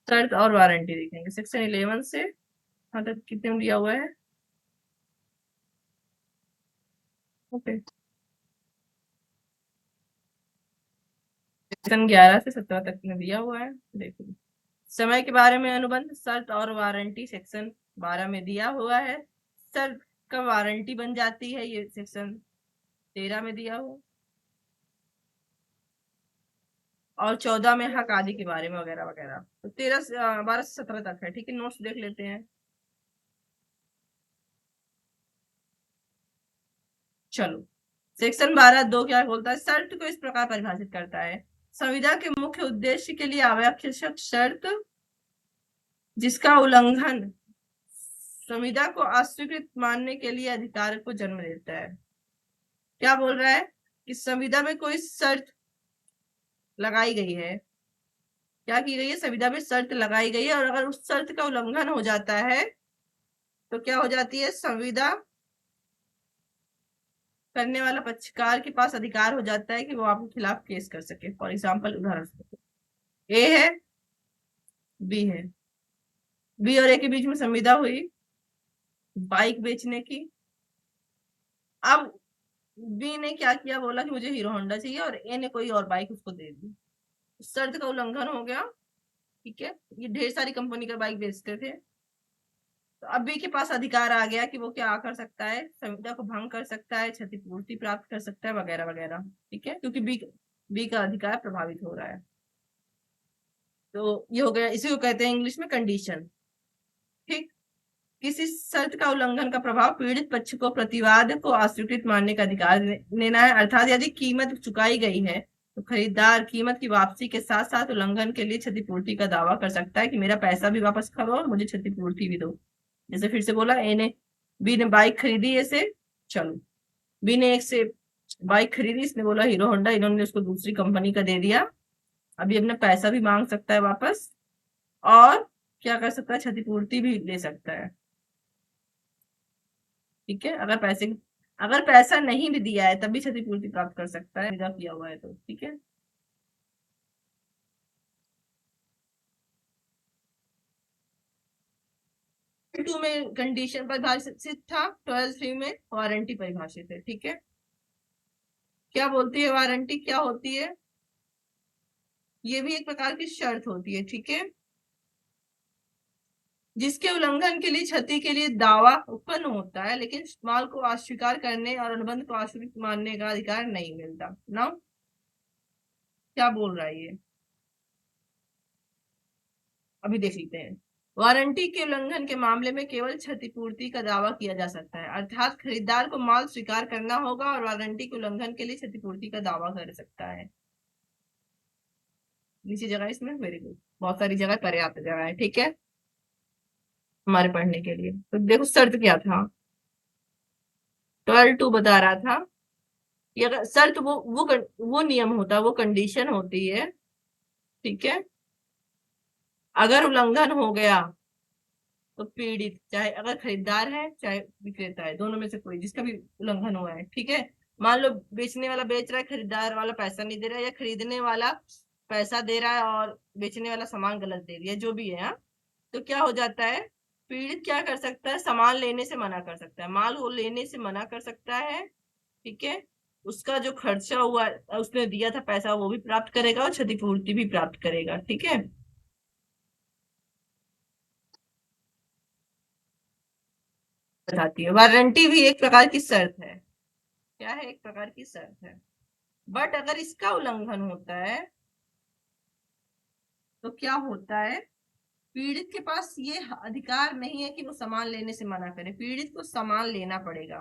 शर्त और वारंटी देखेंगे सेक्शन 11 से हाँ तक कितने में दिया हुआ है। ओके, सेक्शन 11 से 17 तक में दिया हुआ है। देखो, समय के बारे में अनुबंध शर्त और वारंटी सेक्शन 12 में दिया हुआ है। शर्त का वारंटी बन जाती है ये सेक्शन 13 में दिया हुआ, और 14 में हक आदि के बारे में वगैरह वगैरह। तो 12 से 17 तक है। ठीक है, नोट्स देख लेते हैं। चलो, सेक्शन 12(2) क्या बोलता है, शर्त को इस प्रकार परिभाषित करता है, संविदा के मुख्य उद्देश्य के लिए आवश्यक शर्त जिसका उल्लंघन संविदा को अस्वीकृत मानने के लिए अधिकार को जन्म देता है। क्या बोल रहा है कि संविदा में कोई शर्त लगाई गई है, क्या की गई है, संविदा में शर्त लगाई गई है, और अगर उस शर्त का उल्लंघन हो जाता है तो क्या हो जाती है, संविदा करने वाला पक्षकार के पास अधिकार हो जाता है कि वो आपके खिलाफ केस कर सके। फॉर एग्जाम्पल, उदाहरण ए है, बी है, बी और ए के बीच में संविदा हुई बाइक बेचने की। अब बी ने क्या किया, बोला कि मुझे हीरो होंडा चाहिए, और ए ने कोई और बाइक उसको दे दी। शर्त का उल्लंघन हो गया। ठीक है, ये ढेर सारी कंपनी का बाइक बेचते थे। तो अब बी के पास अधिकार आ गया कि वो क्या कर सकता है, संविदा को भंग कर सकता है, क्षतिपूर्ति प्राप्त कर सकता है, वगैरह वगैरह। ठीक है, क्योंकि बी का अधिकार प्रभावित हो रहा है। तो ये हो गया, इसी को कहते हैं इंग्लिश में कंडीशन। ठीक, किसी शर्त का उल्लंघन का प्रभाव पीड़ित पक्ष को प्रतिवाद को अस्वीकृत मानने का अधिकार देना है। अर्थात यदि कीमत चुकाई गई है तो खरीदार कीमत की वापसी के साथ साथ उल्लंघन के लिए क्षतिपूर्ति का दावा कर सकता है कि मेरा पैसा भी वापस करो और मुझे क्षतिपूर्ति भी दो। जैसे फिर से बोला, बी ने बाइक खरीदी ऐसे, चलो, बी ने एक से बाइक खरीदी, इसने बोला हीरो होंडा, इन्होंने उसको दूसरी कंपनी का दे दिया। अभी अपना पैसा भी मांग सकता है वापस, और क्या कर सकता है, क्षतिपूर्ति भी ले सकता है। ठीक है, अगर पैसा नहीं भी दिया है तब भी क्षतिपूर्ति प्राप्त कर सकता है, विदा किया हुआ है तो। ठीक है, टू में कंडीशन परिभाषित था, 12(3) में वारंटी परिभाषित है। ठीक है, क्या बोलती है वारंटी, क्या होती है, ये भी एक प्रकार की शर्त होती है। ठीक है, जिसके उल्लंघन के लिए क्षति के लिए दावा उत्पन्न होता है लेकिन माल को अस्वीकार करने और अनुबंध को अस्वीकृत मानने का अधिकार नहीं मिलता ना। क्या बोल रहा है ये, अभी देख लेते हैं। वारंटी के उल्लंघन के मामले में केवल क्षतिपूर्ति का दावा किया जा सकता है, अर्थात खरीदार को माल स्वीकार करना होगा और वारंटी के उल्लंघन के लिए क्षतिपूर्ति का दावा कर सकता है। नीचे जगह इसमें, वेरी गुड, बहुत सारी जगह, पर्याप्त जगह है। ठीक है, हमारे पढ़ने के लिए। तो देखो शर्त क्या था, 12(2) बता रहा था, ये अगर शर्त वो नियम होता है, वो कंडीशन होती है। ठीक है, अगर उल्लंघन हो गया तो पीड़ित, चाहे अगर खरीदार है चाहे विक्रेता है, दोनों में से कोई, जिसका भी उल्लंघन हुआ है। ठीक है, मान लो बेचने वाला बेच रहा है, खरीदार वाला पैसा नहीं दे रहा है, या खरीदने वाला पैसा दे रहा है और बेचने वाला सामान गलत दे दिया, जो भी है। हाँ? तो क्या हो जाता है, पीड़ित क्या कर सकता है, सामान लेने से मना कर सकता है, माल वो लेने से मना कर सकता है। ठीक है, उसका जो खर्चा हुआ, उसने दिया था पैसा, वो भी प्राप्त करेगा और क्षतिपूर्ति भी प्राप्त करेगा। ठीक है, बताती है। वारंटी भी एक प्रकार की शर्त है, क्या है, एक प्रकार की शर्त है। बट अगर इसका उल्लंघन होता है तो क्या होता है, पीड़ित के पास ये अधिकार नहीं है कि वो सामान लेने से मना करे, पीड़ित को सामान लेना पड़ेगा,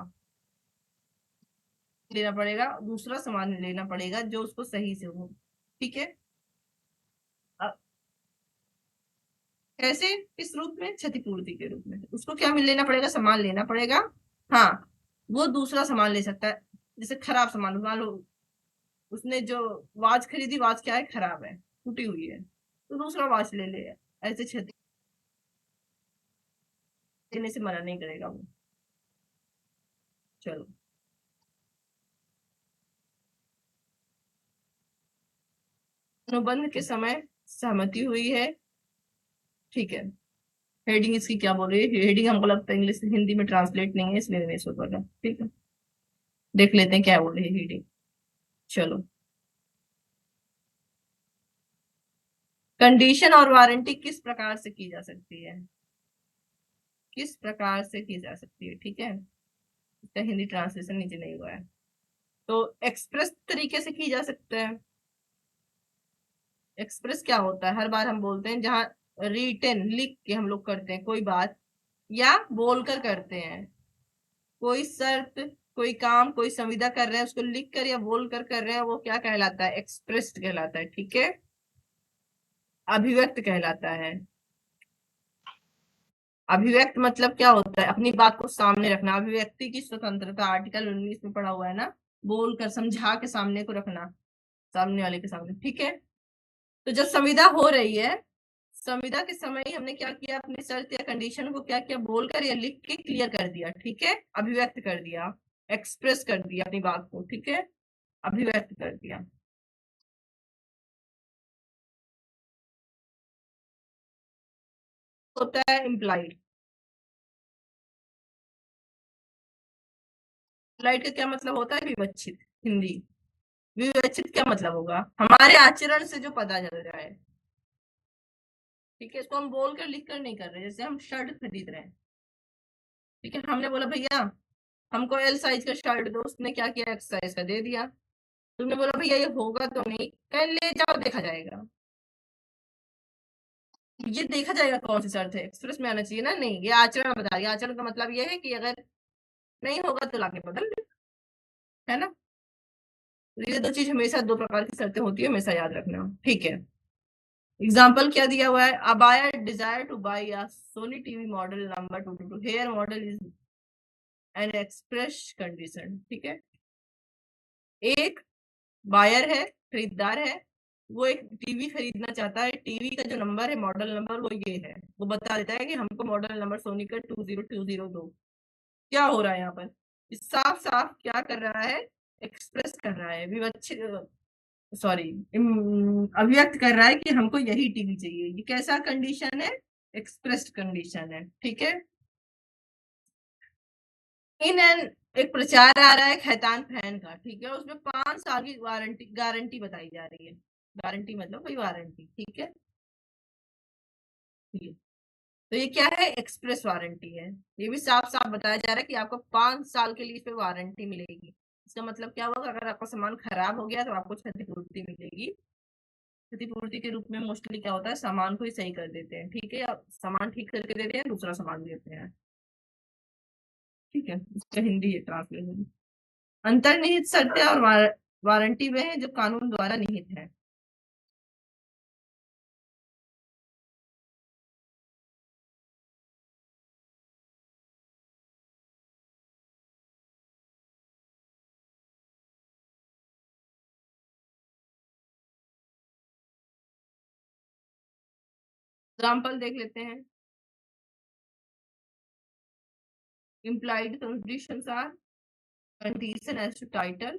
दूसरा सामान लेना पड़ेगा जो उसको सही से हो। ठीक है, कैसे, किस रूप में, क्षतिपूर्ति के रूप में उसको क्या मिल लेना पड़ेगा, सामान लेना पड़ेगा। हाँ, वो दूसरा सामान ले सकता है, जैसे खराब सामान, मान लो उसने जो वॉच खरीदी, वॉच क्या है, खराब है, टूटी हुई है, तो दूसरा वॉच ले ले, ऐसे क्षति देने से मना नहीं करेगा वो। चलो, अनुबंध के समय सहमति हुई है, ठीक है। हेडिंग इसकी क्या बोल रही है? हेडिंग हमको लगता है इंग्लिश हिंदी में ट्रांसलेट नहीं है, इसलिए नहीं इसको पता। ठीक है, देख लेते हैं क्या बोल रही है हेडिंग। चलो, कंडीशन और वारंटी किस प्रकार से की जा सकती है? किस प्रकार से की जा सकती है? ठीक है, इसका हिंदी ट्रांसलेशन नीचे नहीं हुआ है। तो एक्सप्रेस तरीके से की जा सकता है। एक्सप्रेस क्या होता है? हर बार हम बोलते हैं जहां रिटन लिख के हम लोग करते हैं कोई बात, या बोलकर करते हैं कोई शर्त, कोई काम, कोई संविदा कर रहे हैं, उसको लिख कर या बोल कर रहे हैं, वो क्या कहलाता है? एक्सप्रेस्ड कहलाता है। ठीक है, अभिव्यक्त कहलाता है। अभिव्यक्त मतलब क्या होता है? अपनी बात को सामने रखना। अभिव्यक्ति की स्वतंत्रता आर्टिकल 19 में पढ़ा हुआ है ना, बोलकर समझा के सामने को रखना, सामने वाले के सामने। ठीक है, तो जब संविदा हो रही है, संविदा के समय ही हमने क्या किया? अपनी शर्त या कंडीशन को क्या किया? बोलकर या लिख के क्लियर कर दिया। ठीक है, अभिव्यक्त कर दिया, एक्सप्रेस कर दिया अपनी बात को। ठीक है, अभिव्यक्त कर दिया। होता है इम्प्लाइड। इम्प्लाइड का क्या मतलब होता है? विवक्षित। हिंदी विवक्षित क्या मतलब होगा? हमारे आचरण से जो पता चल रहा है। ठीक है, इसको हम बोलकर लिख कर नहीं कर रहे। जैसे हम शर्ट खरीद रहे हैं, ठीक है, हमने बोला भैया हमको एल साइज का शर्ट दो, उसने क्या किया? एक्स साइज का दे दिया। तुमने बोला भैया ये होगा तो नहीं, कल ले जाओ देखा जाएगा। ये देखा जाएगा कौन सी शर्त है? एक्सप्रेस में आना चाहिए ना। नहीं, ये आचरण बता रही है। आचरण का मतलब ये है कि अगर नहीं होगा तो लाके बदल दे, है ना। तो ये दो चीज हमेशा, दो प्रकार की शर्तें होती है, हमेशा याद रखना। ठीक है, एग्जाम्पल क्या दिया हुआ है? A buyer desire to buy a Sony TV model number 222, here model is an express condition. ठीक है, एक बायर है, खरीदार है, वो एक टीवी खरीदना चाहता है। टीवी का जो नंबर है, मॉडल नंबर, वो ये है। वो बता देता है कि हमको मॉडल नंबर सोनी का 2020 दो। क्या हो रहा है यहाँ पर? साफ साफ क्या कर रहा है? एक्सप्रेस कर रहा है, विवक्षित, सॉरी, अभिव्यक्त कर रहा है कि हमको यही टीवी चाहिए। ये कैसा कंडीशन है? एक्सप्रेस्ड कंडीशन है। ठीक है, इन एन एक प्रचार आ रहा है खैतान फैन का। ठीक है, उसमें 5 साल की वारंटी गारंटी बताई जा रही है। गारंटी मतलब कोई वारंटी। ठीक है, तो ये क्या है? एक्सप्रेस वारंटी है। ये भी साफ साफ बताया जा रहा है कि आपको 5 साल के लिए इस पे वारंटी मिलेगी। इसका मतलब क्या होगा? अगर आपका सामान खराब हो गया तो आपको क्षतिपूर्ति मिलेगी। क्षतिपूर्ति के रूप में मोस्टली क्या होता है? सामान को ही सही कर देते हैं। ठीक है, अब सामान ठीक करके देते हैं, दूसरा सामान देते हैं। ठीक है, इसका हिंदी है ट्रांसलेशन। अंतर्निहित शर्तें और वारंटी वे हैं जो कानून द्वारा निहित है। एग्जाम्पल देख लेते हैं। Implied conditions are condition as to title,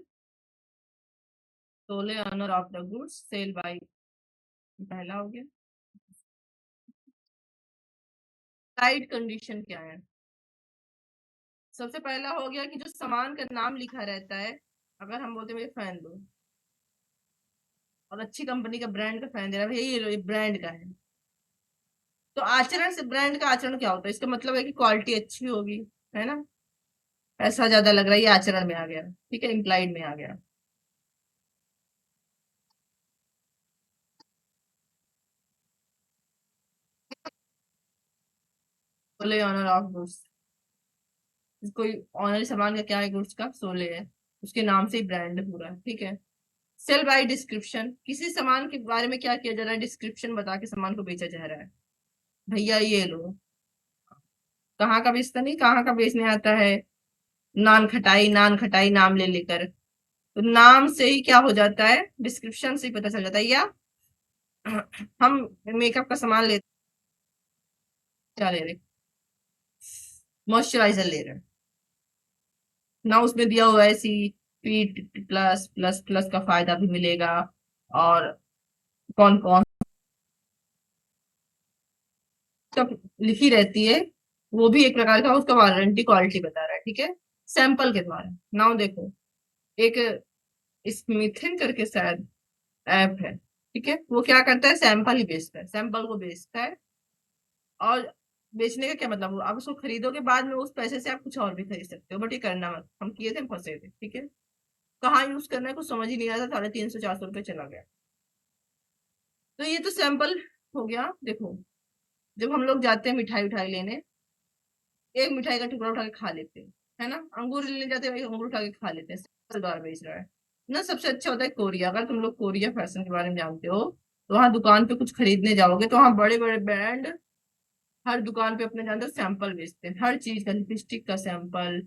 sole owner of the goods, sale by, पहला हो गया। साइड कंडीशन क्या है? सबसे पहला हो गया कि जो सामान का नाम लिखा रहता है। अगर हम बोलते हैं मुझे फैन दो, और अच्छी कंपनी का ब्रांड का फैन दे रहा है, भैया ये ब्रांड का है, तो आचरण से ब्रांड का आचरण क्या होता है? इसका मतलब है कि क्वालिटी अच्छी होगी, है ना। पैसा ज्यादा लग रहा है, ये आचरण में आ गया। ठीक है, इम्प्लाइड में आ गया। सोले ऑनर ऑफ गुड्स, कोई ऑनर सामान का क्या है? गुड्स का सोले है, उसके नाम से ही ब्रांड है पूरा। ठीक है, सेल बाय डिस्क्रिप्शन, किसी सामान के बारे में क्या किया जा रहा है? डिस्क्रिप्शन बता के सामान को बेचा जा रहा है। भैया ये लो, कहाँ का बेचता नहीं, कहाँ का बेचने आता है? नान खटाई, नान खटाई नाम ले लेकर। तो नाम से ही क्या हो जाता है? डिस्क्रिप्शन से ही पता चल जाता है। या हम मेकअप का सामान ले, क्या ले रहे? मॉइस्चराइजर ले रहे हैं ना, उसमें दिया हुआ है C P plus plus plus का फायदा भी मिलेगा। और कौन कौन उसका लिखी रहती है, वो भी एक प्रकार का उसका वारंटी क्वालिटी बता रहा है, ठीक है, सैंपल के द्वारा। नाउ देखो, एक स्मिथन करके शायद ऐप है, ठीक है, वो क्या करता है, सैंपल ही बेचता है, सैंपल को बेचता है। और बेचने का क्या मतलब, आप उसको खरीदोगे, बाद में उस पैसे से आप कुछ और भी खरीद सकते हो, बट ये करना मत, हम किए थे, फंसे थे, ठीक है। कहाँ यूज करना है कुछ समझ ही नहीं आया था, 350-400 रुपये चला गया। तो ये तो सैंपल हो गया। देखो, जब हम लोग जाते हैं मिठाई उठाई लेने, एक मिठाई का टुकड़ा उठा के खा लेते हैं, है ना, अंगूर लेने जाते हैं, एक अंगूर उठा के खा लेते हैं, सरदार बेच रहा है ना। सबसे अच्छा होता है कोरिया। अगर तुम लोग कोरिया फैशन के बारे में जानते हो, तो वहाँ दुकान पे कुछ खरीदने जाओगे तो वहाँ बड़े बड़े ब्रांड हर दुकान पे अपने जानते हो सैंपल बेचते हैं, हर चीज का, लिपस्टिक का सैंपल,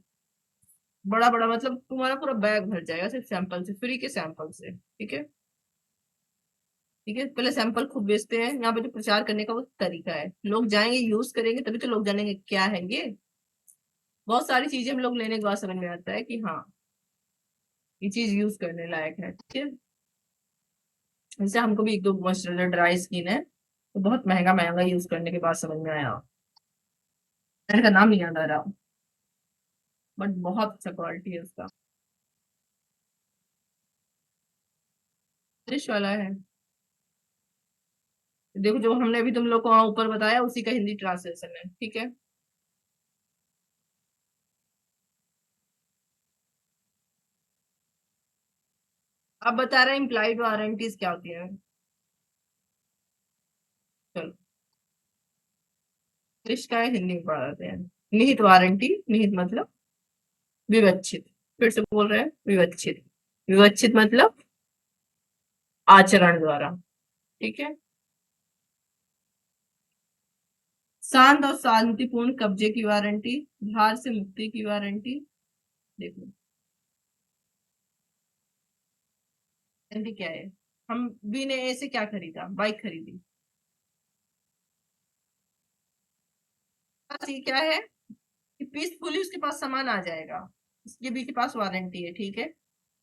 बड़ा बड़ा, मतलब तुम्हारा पूरा बैग भर जाएगा सिर्फ सैंपल से, फ्री के सैंपल से, ठीक है। ठीक है, पहले सैंपल खूब बेचते हैं। यहाँ पे जो प्रचार करने का वो तरीका है, लोग जाएंगे, यूज करेंगे, तभी तो लोग जानेंगे क्या है ये। बहुत सारी चीजें हम लोग लेने के बाद समझ में आता है कि हाँ, ये चीज यूज करने लायक है, ठीक है। जैसे हमको भी एक दो मॉइस्चराइजर ड्राई स्किन है, तो बहुत महंगा महंगा यूज करने के बाद समझ में आया, ब्रांड का नाम नहीं याद आ रहा, बट बहुत अच्छा क्वालिटी है उसका, फ्रेश वाला है। देखो, जो हमने अभी तुम लोग को वहां ऊपर बताया, उसी का हिंदी ट्रांसलेशन है, ठीक है। अब बता रहे हैं इम्प्लाइड वारंटीज क्या होती है। चलो, इसका है हिंदी में पढ़ाते हैं। निहित वारंटी, निहित मतलब विवक्षित, फिर से बोल रहे हैं, विवक्षित, विवक्षित मतलब आचरण द्वारा, ठीक है। शांत और शांतिपूर्ण कब्जे की वारंटी, भार से मुक्ति की वारंटी। देखो, वारंटी क्या है, हम बी ने ए से क्या खरीदा, बाइक खरीदी, सी क्या है कि पीसफुली उसके पास सामान आ जाएगा, इसके बी के पास वारंटी है, ठीक है।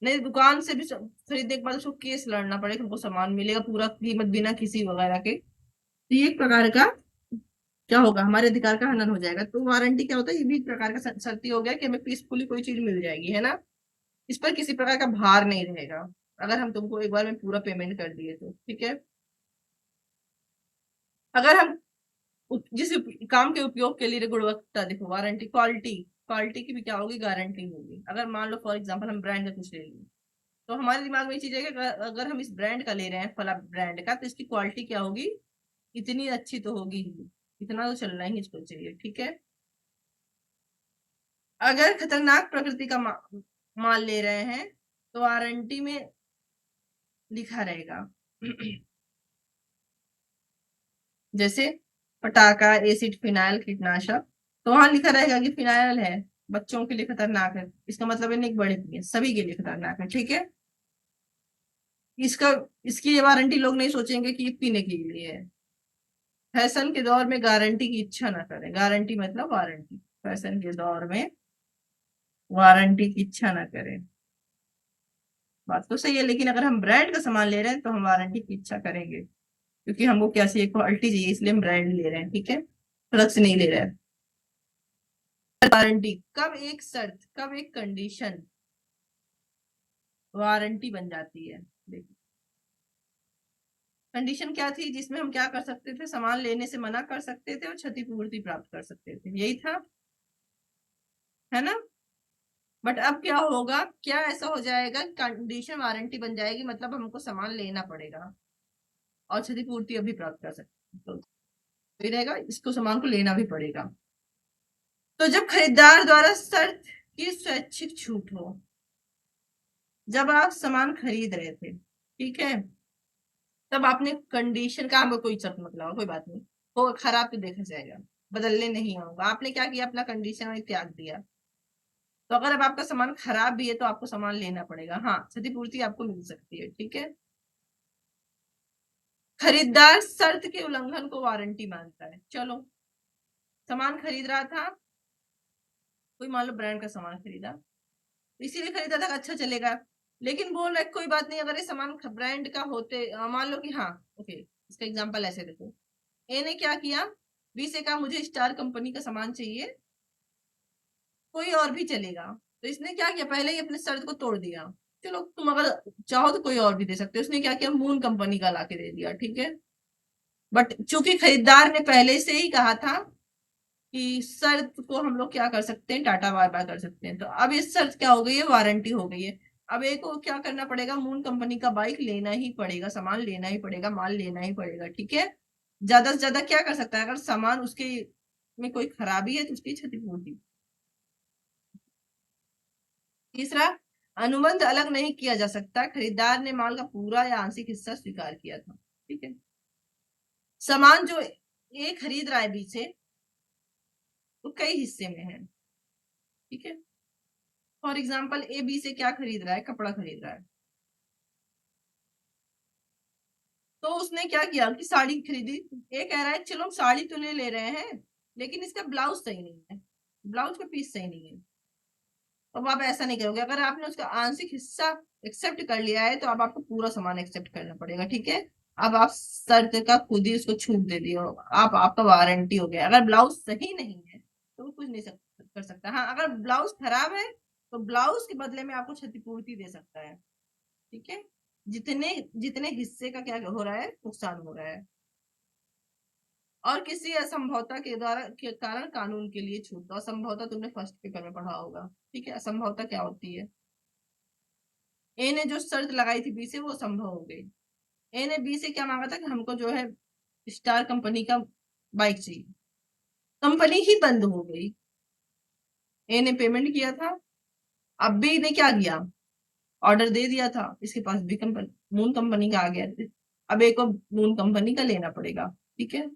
नहीं, दुकान से भी खरीदने के बाद उसको केस लड़ना पड़ेगा, हमको सामान मिलेगा पूरा कीमत बिना किसी वगैरह के, तो ये एक प्रकार का क्या होगा, हमारे अधिकार का हनन हो जाएगा। तो वारंटी क्या होता है, ये भी एक प्रकार का शर्ती हो गया कि हमें पीसफुली कोई चीज मिल जाएगी, है ना, इस पर किसी प्रकार का भार नहीं रहेगा, अगर हम तुमको एक बार में पूरा पेमेंट कर दिए तो, ठीक है। अगर हम जिस काम के उपयोग के लिए गुणवत्ता, देखो वारंटी, क्वालिटी, क्वालिटी की भी क्या होगी, गारंटी होगी। अगर मान लो फॉर एग्जांपल हम ब्रांड का कुछ ले लें, तो हमारे दिमाग में ये चीज है कि अगर हम इस ब्रांड का ले रहे हैं, फला ब्रांड का, तो इसकी क्वालिटी क्या होगी, इतनी अच्छी तो होगी ही, इतना तो चलना ही इसको चाहिए, ठीक है। अगर खतरनाक प्रकृति का माल ले रहे हैं, तो वारंटी में लिखा रहेगा जैसे पटाखा, एसिड, फिनाइल, कीटनाशक, तो वहां लिखा रहेगा कि फिनाइल है, बच्चों के लिए खतरनाक है, इसका मतलब है नहीं बड़े के लिए, सभी के लिए खतरनाक है, ठीक है। इसका इसकी ये वारंटी लोग नहीं सोचेंगे कि ये पीने के लिए है। फैशन के दौर में गारंटी की इच्छा ना करें, गारंटी मतलब वारंटी, फैशन के दौर में वारंटी की इच्छा ना करें, बात तो सही है, लेकिन अगर हम ब्रांड का सामान ले रहे हैं तो हम वारंटी की इच्छा करेंगे, क्योंकि हमको क्या चाहिए, क्वालिटी चाहिए, इसलिए हम ब्रांड ले रहे हैं, ठीक है, प्रोडक्ट नहीं ले रहे हैं। वारंटी कब एक शर्त, कब एक कंडीशन वारंटी बन जाती है, देखिए, कंडीशन क्या थी, जिसमें हम क्या कर सकते थे, सामान लेने से मना कर सकते थे और क्षतिपूर्ति प्राप्त कर सकते थे, यही था, है ना। बट अब क्या होगा, क्या ऐसा हो जाएगा, कंडीशन वारंटी बन जाएगी, मतलब हमको सामान लेना पड़ेगा और क्षतिपूर्ति अभी प्राप्त कर सकते हैं, तो ये रहेगा, इसको सामान को लेना भी पड़ेगा। तो जब खरीदार द्वारा शर्त की स्वैच्छिक छूट हो, जब आप सामान खरीद रहे थे, ठीक है, तब आपने कंडीशन का, हमको कोई शर्त मतलब कोई बात नहीं, वो खराब तो देखा जाएगा, बदलने नहीं होगा, आपने क्या किया, अपना कंडीशन में त्याग दिया, तो अगर अब आपका सामान खराब भी है तो आपको सामान लेना पड़ेगा, हाँ, क्षतिपूर्ति आपको मिल सकती है, ठीक है। खरीदार शर्त के उल्लंघन को वारंटी मानता है। चलो, सामान खरीद रहा था, कोई मान लो ब्रांड का सामान खरीदा, इसीलिए खरीदा था कि अच्छा चलेगा, लेकिन बोल रहे कोई बात नहीं, अगर ये सामान ब्रांड का होते, मान लो कि हाँ, ओके, इसका एग्जांपल ऐसे देखो, ए ने क्या किया, बी से कहा मुझे स्टार कंपनी का सामान चाहिए, कोई और भी चलेगा। तो इसने क्या किया, पहले ही अपने शर्त को तोड़ दिया। चलो तुम अगर चाहो तो कोई और भी दे सकते हो, उसने क्या किया, मून कंपनी का लाके दे दिया, ठीक है। बट चूंकि खरीदार ने पहले से ही कहा था कि शर्त को हम लोग क्या कर सकते हैं, टाटा बाय बाय कर सकते हैं, तो अब ये शर्त क्या हो गई है, वारंटी हो गई है। अब एक को क्या करना पड़ेगा, मून कंपनी का बाइक लेना ही पड़ेगा, सामान लेना ही पड़ेगा, माल लेना ही पड़ेगा, ठीक है। ज्यादा से ज्यादा क्या कर सकता है, अगर सामान उसके में कोई खराबी है तो उसकी क्षतिपूर्ति। तीसरा, अनुबंध अलग नहीं किया जा सकता, खरीदार ने माल का पूरा या आंशिक हिस्सा स्वीकार किया था, ठीक है। सामान जो ए खरीद रहा है बी से, वो कई हिस्से में है, ठीक है। फॉर एग्जाम्पल ए बी से क्या खरीद रहा है, कपड़ा खरीद रहा है। तो उसने क्या किया कि साड़ी खरीदी। ये कह रहा है चलो हम साड़ी तो ले रहे हैं, लेकिन इसका ब्लाउज सही नहीं है, ब्लाउज का पीस सही नहीं है। अब आप ऐसा नहीं करोगे, अगर आपने उसका आंशिक हिस्सा एक्सेप्ट कर लिया है तो अब आपको पूरा सामान एक्सेप्ट करना पड़ेगा, ठीक है। अब आप शर्त का खुद ही उसको छूट दे दिए हो, आप आपका वारंटी हो गया। अगर ब्लाउज सही नहीं है तो वो कुछ नहीं कर सकता। हाँ, अगर ब्लाउज खराब है तो ब्लाउज के बदले में आपको क्षतिपूर्ति दे सकता है, ठीक है। जितने जितने हिस्से का क्या हो रहा है, नुकसान हो रहा है। और किसी असंभवता के द्वारा के कारण कानून के लिए छूट। तो असंभवता तुमने फर्स्ट पेपर में पढ़ा होगा, ठीक है। असंभवता क्या होती है, ए ने जो शर्त लगाई थी बी से वो असंभव हो गई। ए ने बी से क्या मांगा था कि हमको जो है स्टार कंपनी का बाइक चाहिए, कंपनी ही बंद हो गई। ए ने पेमेंट किया था, अब बी ने क्या किया, ऑर्डर दे दिया था, इसके पास बी कंपनी मून कंपनी का आ गया। अब ए को मून कंपनी का लेना पड़ेगा, ठीक है।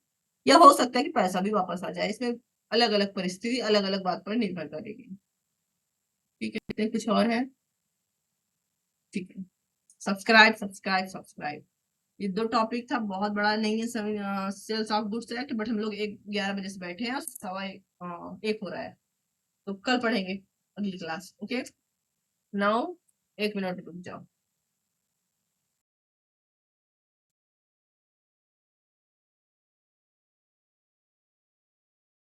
या हो सकता है कि पैसा भी वापस आ जाए, इसमें अलग अलग परिस्थिति अलग अलग बात पर निर्भर करेगी, ठीक है। कुछ और है, ठीक है। Subscribe subscribe subscribe. ये दो टॉपिक था, बहुत बड़ा नहीं है। Sales of goods act, but हम लोग 11 बजे से बैठे हैं और 1:15 हो रहा है, तो कल पढ़ेंगे अगली क्लास, ओके। नाउ 1 मिनट रुक जाओ।